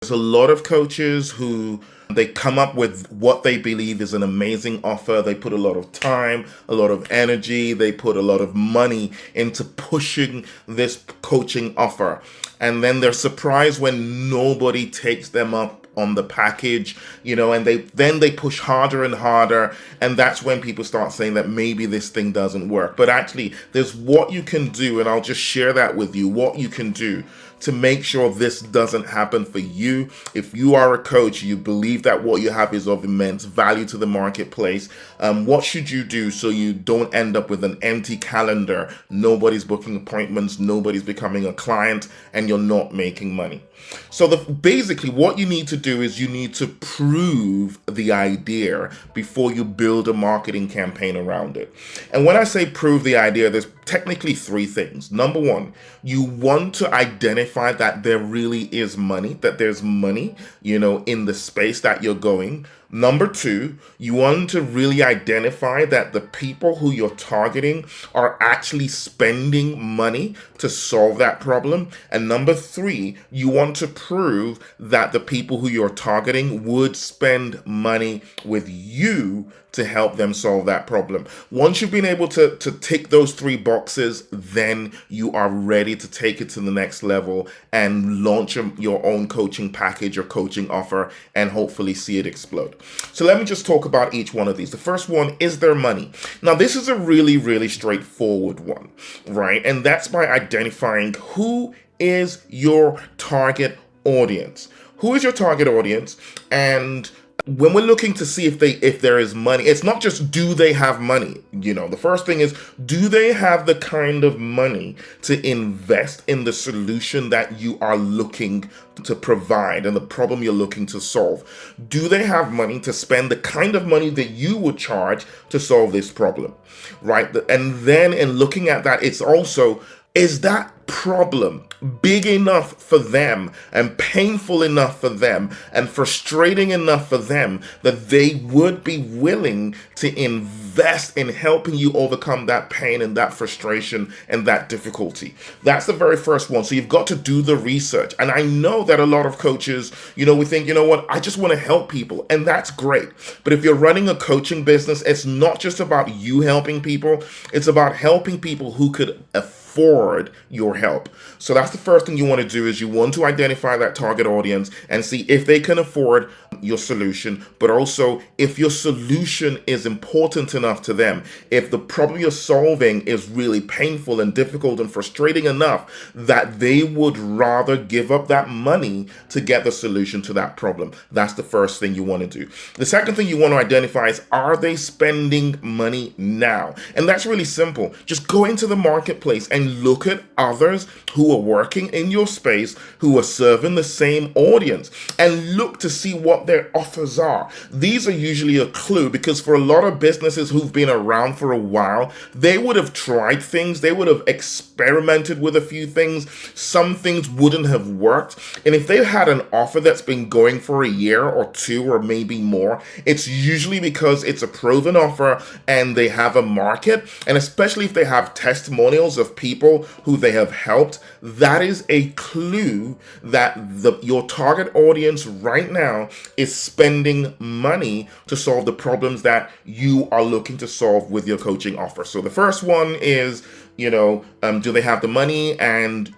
there's a lot of coaches who they come up with what they believe is an amazing offer. They put a lot of time, a lot of energy, they put a lot of money into pushing this coaching offer. And then they're surprised when nobody takes them up on the package, and they push harder and harder, and that's when people start saying that maybe this thing doesn't work. But actually, there's what you can do, and I'll just share that with you, what you can do to make sure this doesn't happen for you. If you are a coach, you believe that what you have is of immense value to the marketplace, what should you do so you don't end up with an empty calendar, nobody's booking appointments, nobody's becoming a client, and you're not making money? So basically what you need to do is you need to prove the idea before you build a marketing campaign around it. And when I say prove the idea, there's technically three things. Number one, you want to identify that there really is money, that there's money, in the space that you're going. Number two, you want to really identify that the people who you're targeting are actually spending money to solve that problem. And number three, you want to prove that the people who you're targeting would spend money with you to help them solve that problem. Once you've been able to tick those three boxes, then you are ready to take it to the next level and launch your own coaching package or coaching offer and hopefully see it explode. So let me just talk about each one of these. The first one, is there money? Now, this is a really, really straightforward one, right? And that's by identifying who is your target audience. Who is your target audience? And when we're looking to see if there is money, it's not just do they have money. The first thing is, do they have the kind of money to invest in the solution that you are looking to provide and the problem you're looking to solve? Do they have money to spend the kind of money that you would charge to solve this problem, right? And then in looking at that, it's also, is that problem big enough for them and painful enough for them and frustrating enough for them that they would be willing to invest in helping you overcome that pain and that frustration and that difficulty? That's the very first one. So you've got to do the research. And I know that a lot of coaches, we think, what, I just want to help people, and that's great. But if you're running a coaching business, it's not just about you helping people, it's about helping people who could afford your help. So that's the first thing you want to do, is you want to identify that target audience and see if they can afford your solution, but also if your solution is important enough to them. If the problem you're solving is really painful and difficult and frustrating enough that they would rather give up that money to get the solution to that problem. That's the first thing you want to do. The second thing you want to identify is, are they spending money now? And that's really simple. Just go into the marketplace and look at others who are working in your space, who are serving the same audience, and look to see what their offers are. These are usually a clue, because for a lot of businesses who've been around for a while, they would have tried things, they would have experimented with a few things. Some things wouldn't have worked. And if they've had an offer that's been going for a year or two or maybe more, it's usually because it's a proven offer and they have a market. And especially if they have testimonials of people who they have helped, that is a clue that your target audience right now is spending money to solve the problems that you are looking to solve with your coaching offer. So the first one is, do they have the money, and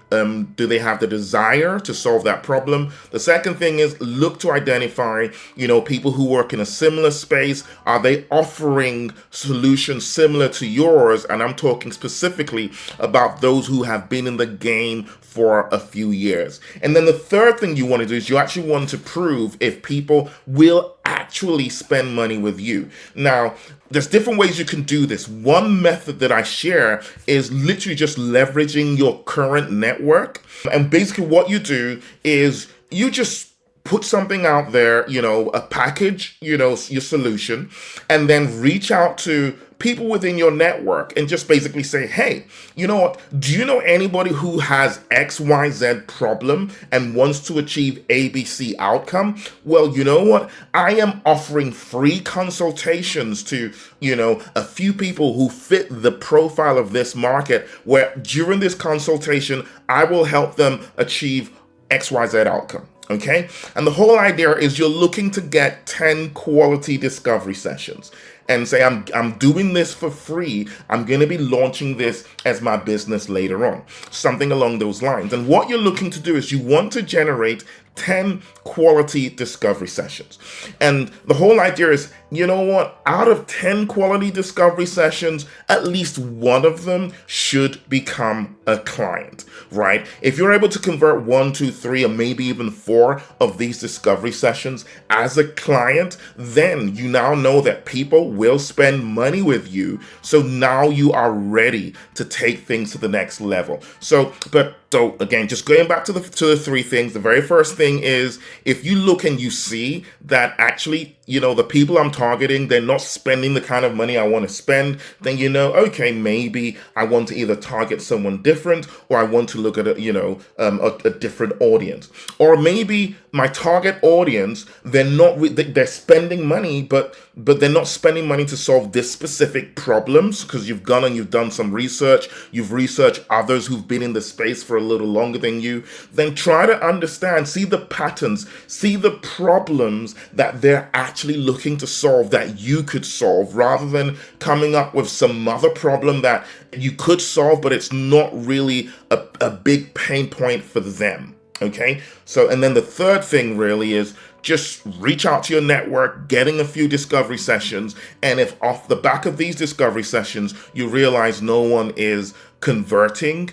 do they have the desire to solve that problem? The second thing is, look to identify, people who work in a similar space. Are they offering solutions similar to yours? And I'm talking specifically about those who have been in the game for a few years. And then the third thing you want to do is you actually want to prove if people will actually spend money with you. Now, there's different ways you can do this. One method that I share is literally just leveraging your current network. And basically what you do is you just put something out there, a package, your solution, and then reach out to people within your network and just basically say, hey, you know what? Do you know anybody who has XYZ problem and wants to achieve ABC outcome? Well, you know what? I am offering free consultations to, a few people who fit the profile of this market, where during this consultation, I will help them achieve XYZ outcome. Okay? And the whole idea is you're looking to get 10 quality discovery sessions and say, I'm doing this for free. I'm going to be launching this as my business later on. Something along those lines. And what you're looking to do is you want to generate 10 quality discovery sessions. And the whole idea is, you know what? Out of 10 quality discovery sessions, at least one of them should become a client, right? If you're able to convert 1, 2, 3, or maybe even 4 of these discovery sessions as a client, then you now know that people will spend money with you. So now you are ready to take things to the next level. So again, just going back to the 3 things, the very first thing is if you look and you see that actually, the people I'm targeting, they're not spending the kind of money I want to spend, then okay, maybe I want to either target someone different or I want to look at a different audience. Or maybe my target audience, they're spending money, but they're not spending money to solve this specific problems because you've gone and you've done some research, you've researched others who've been in the space for a little longer than you. Then try to understand, see the patterns, see the problems that they're actually looking to solve that you could solve, rather than coming up with some other problem that you could solve, but it's not really a big pain point for them. Okay, so and then the third thing really is just reach out to your network, getting a few discovery sessions, and if off the back of these discovery sessions you realize no one is converting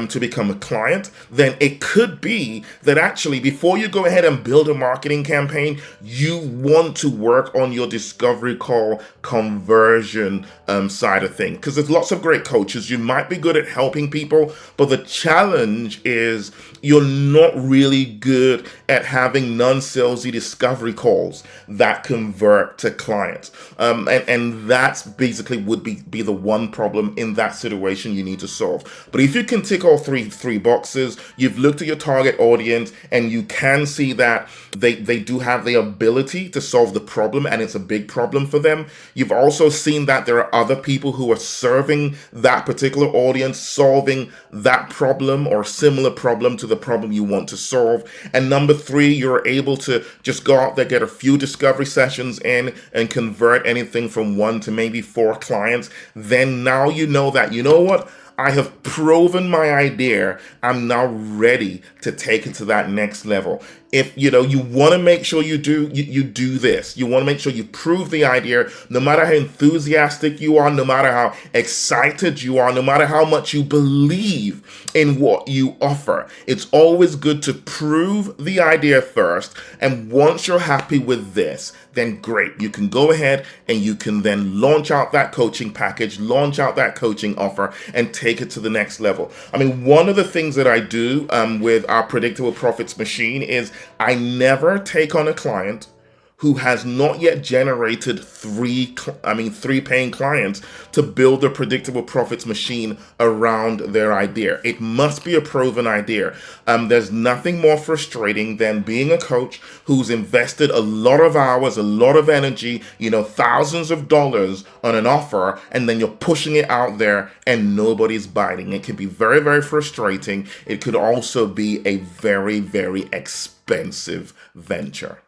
to become a client, then it could be that actually before you go ahead and build a marketing campaign, you want to work on your discovery call conversion side of things. Because there's lots of great coaches. You might be good at helping people, but the challenge is you're not really good at having non-salesy discovery calls that convert to clients. And that's basically would be the one problem in that situation you need to solve. But if you can tick all three boxes, you've looked at your target audience and you can see that they do have the ability to solve the problem and it's a big problem for them. You've also seen that there are other people who are serving that particular audience, solving that problem or similar problem to the problem you want to solve. And number 3, you're able to just go out there, get a few discovery sessions in and convert anything from 1 to maybe 4 clients. Then now you know that, you know what? I have proven my idea. I'm now ready to take it to that next level. If you want to make sure you do this, you want to make sure you prove the idea, no matter how enthusiastic you are, no matter how excited you are, no matter how much you believe in what you offer. It's always good to prove the idea first. And once you're happy with this, then great. You can go ahead and you can then launch out that coaching package, launch out that coaching offer, and take it to the next level. I mean, one of the things that I do with our Predictable Profits machine is I never take on a client who has not yet generated three paying clients to build a Predictable Profits machine around their idea. It must be a proven idea. There's nothing more frustrating than being a coach who's invested a lot of hours, a lot of energy, thousands of dollars on an offer, and then you're pushing it out there and nobody's biting. It can be very, very frustrating. It could also be a very, very expensive venture.